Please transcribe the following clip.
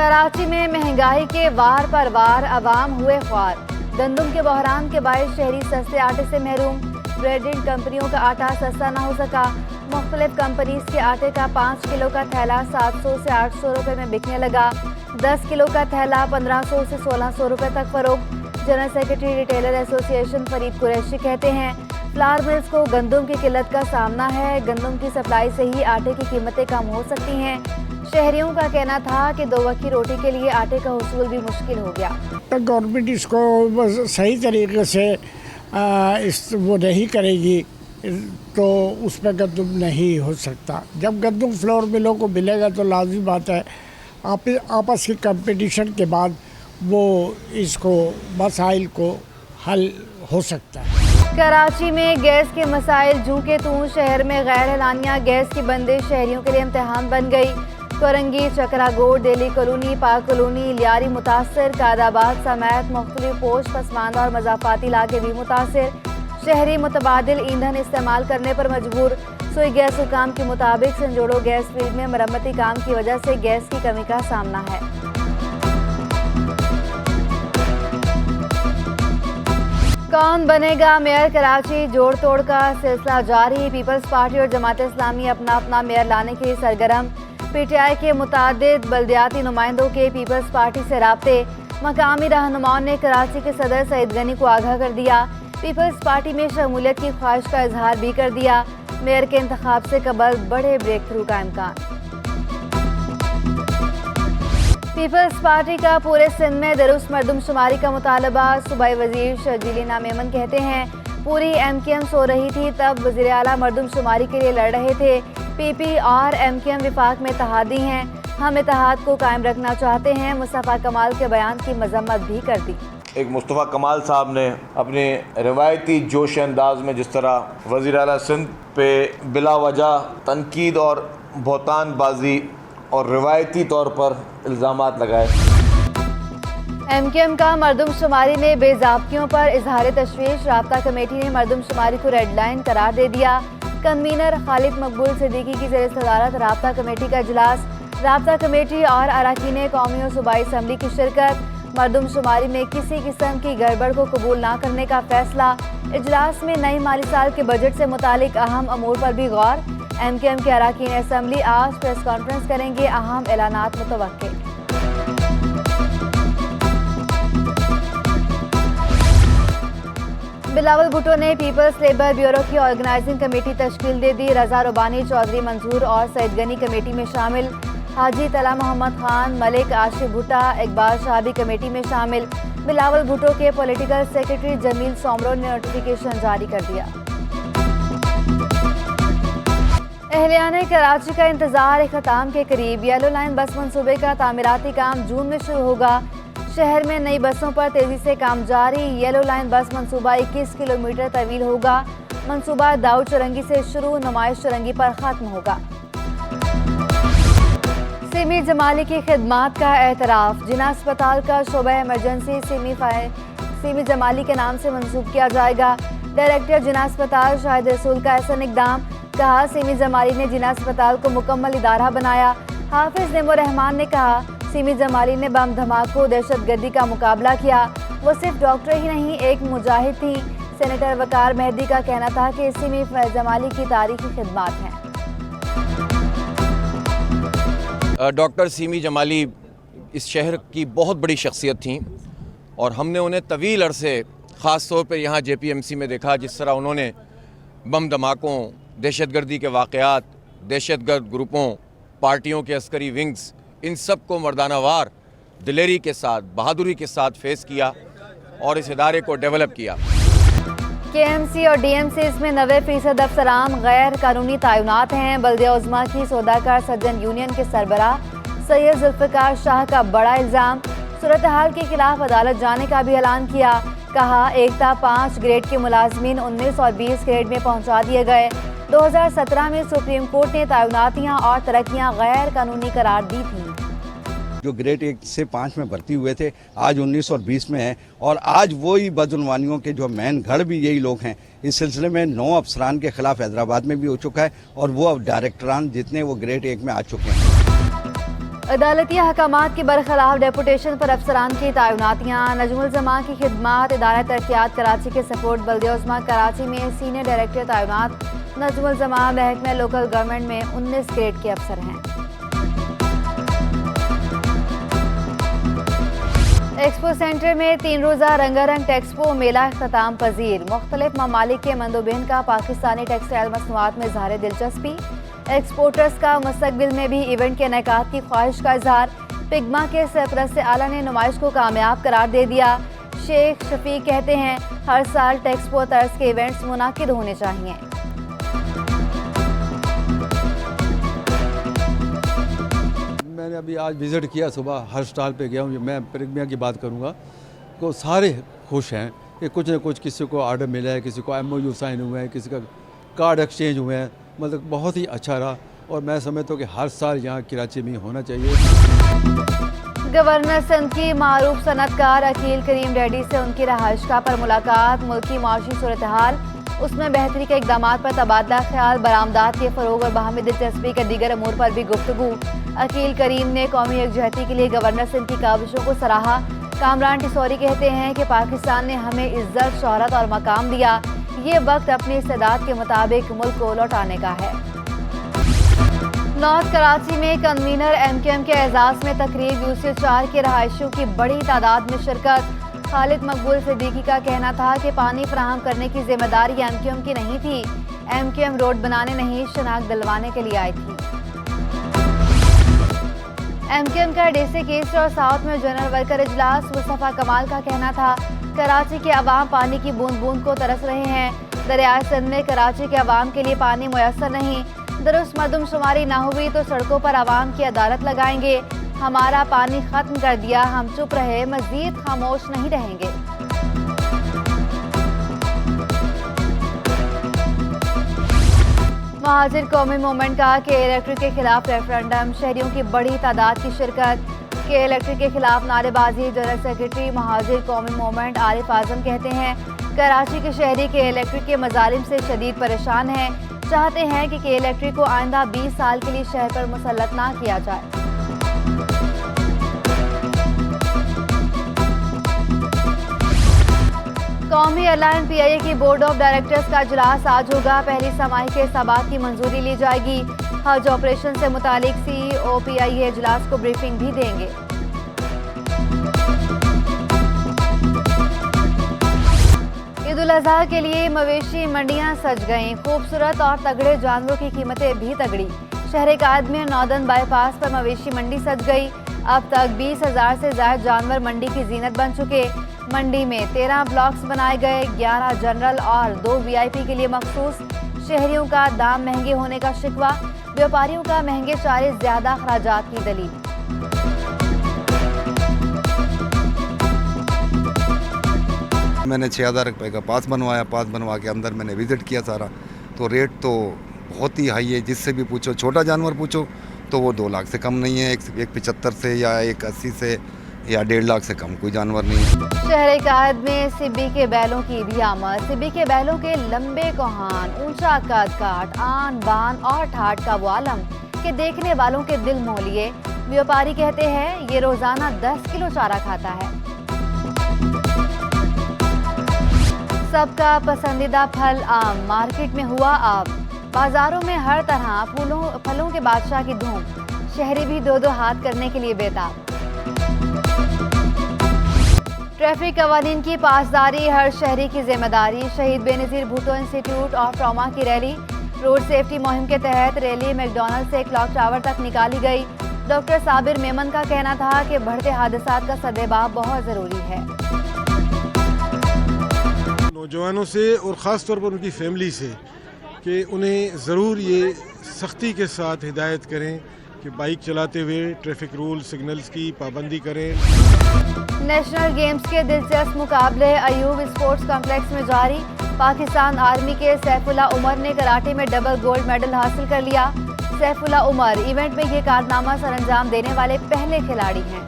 कराची में महंगाई के वार पर वार अवाम हुए ख्वार। गंदम के बहरान के बायस शहरी सस्ते आटे से महरूम। ब्रेडेड कंपनियों का आटा सस्ता न हो सका। मुख्तलिफ कंपनीज के आटे का 5 किलो का थैला 700 से 800 रुपये में बिकने लगा। 10 किलो का थैला 1500 से 1600 रुपये तक फरोख्त। General secretary retailer association Farid Qureshi कहते हैं, फ्लावर मिल्स को गंदम की किल्लत का सामना है। गंदम की सप्लाई से ही आटे की कीमतें कम हो सकती हैं। शहरियों का कहना था कि 2 वक्त की रोटी के लिए आटे का हुसूल भी मुश्किल हो गया। तो गवर्नमेंट इसको सही तरीके से वो नहीं करेगी तो उस पर गंदम नहीं हो सकता। जब गंदम फ्लोर मिलों को मिलेगा तो लाजिम बात है आपस की कंपटीशन के बाद वो इसको मसाइल को हल हो सकता है। कराची में गैस के मसाइल जूं के तूं। शहर में गैर एलानिया गैस की बंदिश शहरियों के लिए इम्तहान बन गई। कोरंगी, चकरागोड, दिल्ली कॉलोनी, पाक कॉलोनी, लियारी मुतासर, कादाबाद समेत मुख्तलिफ पोश पसमानदा और मजाफाती इलाके भी मुतासर। शहरी मुतबादिल ईंधन इस्तेमाल करने पर मजबूर। सुई गैस हुकाम के मुताबिक संजोड़ो गैस फील्ड में मरम्मती काम की वजह से गैस की कमी का सामना है। कौन बनेगा मेयर कराची? जोड़ तोड़ का सिलसिला जारी। पीपल्स पार्टी और जमात इस्लामी अपना अपना मेयर लाने के लिए सरगर्म। पीटीआई के मुतादिद बल्दियाती नुमाइंदों के पीपल्स पार्टी से राब्ते। मकामी रहनुमाओं ने कराची के सदर सईद गनी को आगाह कर दिया। पीपल्स पार्टी में शमूलियत की ख्वाहिश का इजहार भी कर दिया। मेयर के इंतखाब से कबल बड़े ब्रेक थ्रू का इम्कान। पीपल्स पार्टी का पूरे सिंध में दुरुस्त मरदमशुमारी का मुतालबा। सूबाई वजीर शर्जीली मेमन कहते हैं, पूरी MKM सो रही थी तब वज़ीर आला मरदमशुमारी के लिए लड़ रहे थे। PP और MKM विफाक में इत्तेहादी हैं। हम इत्तेहाद को कायम रखना चाहते हैं। मुस्तफ़ा कमाल के बयान की मजम्मत भी कर दी। एक मुस्तफ़ा कमाल साहब ने अपने रिवायती जोश अंदाज में जिस तरह वज़ीर आला सिंध पे बिला वजह तनकीद और बहुतानबाजी और रिवायती तौर पर इल्ज़ामात लगाए। MKM का मरदमशुमारी में बेज़ाब्तियों पर इजहार तशवीश। राब्ता कमेटी ने मरदमशुमारी को रेड लाइन करार दे दिया। कन्वीनर खालिद मकबूल सिद्दीकी की ज़ेर सदारत राब्ता कमेटी का इजलास। राब्ता कमेटी और अरकान कौमी और सूबाई असम्बली की शिरकत। मरदमशुमारी में किसी किस्म की गड़बड़ को कबूल न करने का फैसला। इजलास में नई माली साल के बजट से मुतालिक अहम अमूर पर भी गौर। MKM के अरकान असम्बली आज प्रेस कॉन्फ्रेंस करेंगे। अहम ऐलानात मुतवक्के। बिलावल भुट्टो ने पीपल्स लेबर ब्यूरो की ऑर्गेनाइजिंग कमेटी तश्कील दे दी। रजा रुबानी, चौधरी मंजूर और सईद गनी कमेटी में शामिल। हाजी तला मोहम्मद खान, मलिक आशिफ भुट्टा, इकबाल शाह भी कमेटी में शामिल। बिलावल भुट्टो के पॉलिटिकल सेक्रेटरी जमील सोमरो ने नोटिफिकेशन जारी कर दिया। अहलियाने कराची का इंतजार इख्तिताम के करीब। येलो लाइन बस मंसूबे का तामीराती काम जून में शुरू होगा। शहर में नई बसों पर तेजी से काम जारी। येलो लाइन बस मंसूबा 21 किलोमीटर तवील होगा। मंसूबा दाऊद चौरंगी से शुरू, नुमाइश चौरंगी पर खत्म होगा। सिमी जमाली की खिदमात का एतराफ़। जिना अस्पताल का शोबा इमरजेंसी सिमी जमाली के नाम से मंसूब किया जाएगा। डायरेक्टर जिना अस्पताल शाहिद रसूल का एहसन इक़दाम। कहा, सिमी जमाली ने जिना अस्पताल को मुकम्मल इदारा बनाया। हाफिज नेमो रहमान ने कहा, सिमी जमाली ने बम धमाकों, दहशतगर्दी का मुकाबला किया। वो सिर्फ डॉक्टर ही नहीं, एक मुजाहिद थी। सेनेटर वकार मेहदी का कहना था कि सिमी जमाली की तारीखी खिदमात हैं। डॉक्टर सिमी जमाली इस शहर की बहुत बड़ी शख्सियत थी और हमने उन्हें तवील अरसे ख़ास तौर पर यहाँ JPMC में देखा। जिस तरह उन्होंने बम धमाकों, दहशतगर्दी के वाक़यात, दहशतगर्द ग्रुपों, पार्टियों के अस्करी विंग्स, इन सब को मर्दानावार दिलेरी के साथ, बहादुरी के साथ फेस किया और इस इदारे को डेवलप किया। KMC और DMCs में 90% अफसरान गैर कानूनी तैनात हैं। बल्दिया उज़्मा की सौदाकार सर्जन यूनियन के सरबराह सैयद जुल्फ़िकार शाह का बड़ा इल्ज़ाम। सूरत हाल के खिलाफ अदालत जाने का भी ऐलान किया। कहा, 1 था 5 ग्रेड के मुलाजमीन 19 और 20 ग्रेड में पहुँचा दिए गए। 2017 में सुप्रीम कोर्ट ने तैनातियाँ और तरक्कियाँ गैर कानूनी करार दी थी। जो ग्रेड 1 से 5 में भर्ती हुए थे आज 19 और 20 में हैं और आज वही बदउनवानियों के जो मेन गढ़ भी यही लोग हैं। इस सिलसिले में 9 अफसरान के खिलाफ हैदराबाद में भी हो चुका है और वो अब डायरेक्टरान जितने वो ग्रेड 1 में आ चुके हैं। अदालती अहकामात के बरखिलाफ डेपुटेशन पर अफसरान की तैनातियाँ। नजमुल जमा की खिदमात इदारा तरक्यात कराची के सपोर्ट बल्दियोजमा कराची में सीनियर डायरेक्टर तैनात। नजमुल जमा महकमा लोकल गवर्नमेंट में 19 ग्रेड के अफसर हैं। एक्सपो सेंटर में 3 रोज़ा रंगारंग टेक्सपो मेला अख्ताम पजीर। मुख्तलिफ ममालिक के मंदोबीन का पाकिस्तानी टेक्सटाइल मसनूआत में इज़हार दिलचस्पी। एक्सपोर्टर्स का मुस्तकबिल में भी इवेंट के इनेकाद की ख्वाहिश का इजहार। पिगमा के सरपरस्त आला ने नुमाइश को कामयाब करार दे दिया। शेख शफीक कहते हैं हर साल टेक्सपो तर्ज के इवेंट्स मुनाकिद होने चाहिए। मैंने अभी आज विज़िट किया, सुबह हर स्टॉल पे गया हूँ। मैं प्रिगमिया की बात करूँगा तो सारे खुश हैं कि कुछ न कुछ, किसी को ऑर्डर मिला है, किसी को MOU साइन हुए हैं, किसी का कार्ड एक्सचेंज हुए हैं। मतलब बहुत ही अच्छा रहा और मैं समझता हूँ कि हर साल यहाँ कराची में होना चाहिए। गवर्नर सिंध की मारूफ सनतकार अकील करीम रेड्डी से उनकी रहायशगाह पर मुलाकात। मुल्की माशी सूरत हाल, उसमें बेहतरी के इकदाम पर तबादला ख्याल, बरामदात के फ़रोग और बाहमी दिलचस्पी के दीगर अमूर पर भी गुफ्तगू। अकील करीम ने कौमी यकजहती के लिए गवर्नर सिंध की काविशों को सराहा। कामरान टिसौरी कहते हैं कि पाकिस्तान ने हमें इज्जत, शोहरत और मकाम दिया। ये वक्त अपनी इस्तेदाद के मुताबिक मुल्क को लौटाने का है। नॉर्थ कराची में कन्वीनर MQM के एजाज़ में तकरीब। UC4 के रहायशियों की बड़ी तादाद में शिरकत। खालिद मकबूल सिद्दीकी का कहना था कि पानी फराहम करने की जिम्मेदारी MQM की नहीं थी। MQM रोड बनाने नहीं, शनाख्त दिलवाने के लिए आई थी। MQM का DC के ईस्ट और साउथ में जनरल वर्कर इजलास। मुस्तफ़ा कमाल का कहना था कराची के अवाम पानी की बूंद बूंद को तरस रहे हैं। दरियाए सिंध में कराची के अवाम के लिए पानी मुयस्सर नहीं। दुरुस्त मरदमशुमारी ना हुई तो सड़कों पर अवाम की अदालत लगाएंगे। हमारा पानी खत्म कर दिया, हम चुप रहे, मजीद खामोश नहीं रहेंगे। महाजिर कौमी मूवमेंट का के इलेक्ट्रिक के खिलाफ रेफरेंडम। शहरियों की बड़ी तादाद की शिरकत। के इलेक्ट्रिक के खिलाफ नारेबाजी। जनरल सेक्रेटरी महाजिर कौमी मूवमेंट आरिफ आजम कहते हैं कराची के शहरी के इलेक्ट्रिक के मजालिम से शदीद परेशान हैं। चाहते हैं कि के इलेक्ट्रिक को आइंदा 20 साल के लिए शहर पर मुसल्लत ना किया जाए। कौमी एयरलाइन PIA की बोर्ड ऑफ डायरेक्टर्स का इजलास आज होगा। पहली समाई के हिसाबात की मंजूरी ली जाएगी। हज ऑपरेशन से मुतालिक CEO PIA इजलास को ब्रीफिंग भी देंगे। ईद उल अजहा के लिए मवेशी मंडियां सज गईं। खूबसूरत और तगड़े जानवरों की कीमतें भी तगड़ी। शहर कायद में नॉर्दर्न बाईपास पर मवेशी मंडी सज गई। अब तक 20,000 से ज्यादा जानवर मंडी की जीनत बन चुके। मंडी में 13 ब्लॉक्स बनाए गए, 11 जनरल और 2 VIP के लिए मखसूस। शहरियों का दाम महंगे होने का शिकवा, व्यापारियों का महंगे चारे ज्यादा खराजात की दलील। मैंने 6,000 रुपये का पास बनवाया। पास बनवा के अंदर मैंने विज़िट किया सारा, तो रेट तो बहुत ही हाई है। जिससे भी पूछो, छोटा जानवर पूछो तो वो 2 लाख से कम नहीं है, 1,75 से या 1,80 से या 1.5 लाख से कम कोई जानवर नहीं है। शहर कायद में सिब्बी के बैलों की भी आमद। सिब्बी के बैलों के लंबे कोहान, ऊंचा कद काट, आन बान और ठाट का वो आलम कि देखने वालों के दिल मोह लिए। व्यापारी कहते हैं ये रोजाना 10 किलो चारा खाता है। सबका पसंदीदा फल आम मार्केट में हुआ आम। बाजारों में हर तरह फलों के बादशाह की धूम। शहरी भी 2-2 हाथ करने के लिए बेताब। ट्रैफिक कवानीन की पासदारी हर शहरी की जिम्मेदारी। शहीद Benazir Bhutto institute of trauma की रैली। रोड सेफ्टी मुहिम के तहत रैली मैकडॉनल्ड से क्लॉक टावर तक निकाली गई। डॉक्टर साबिर मेमन का कहना था कि बढ़ते हादसात का सद्देबाब बहुत ज़रूरी है। नौजवानों से और ख़ास तौर पर उनकी फैमिली से कि उन्हें ज़रूर ये सख्ती के साथ हिदायत करें कि बाइक चलाते हुए ट्रैफिक रूल सिग्नल्स की पाबंदी करें। नेशनल गेम्स के दिलचस्प मुकाबले अयूब स्पोर्ट्स कॉम्प्लेक्स में जारी। पाकिस्तान आर्मी के सैफुल्ला उमर ने कराटे में डबल गोल्ड मेडल हासिल कर लिया। सैफुल्ला उमर इवेंट में ये कारनामा सरअंजाम देने वाले पहले खिलाड़ी हैं।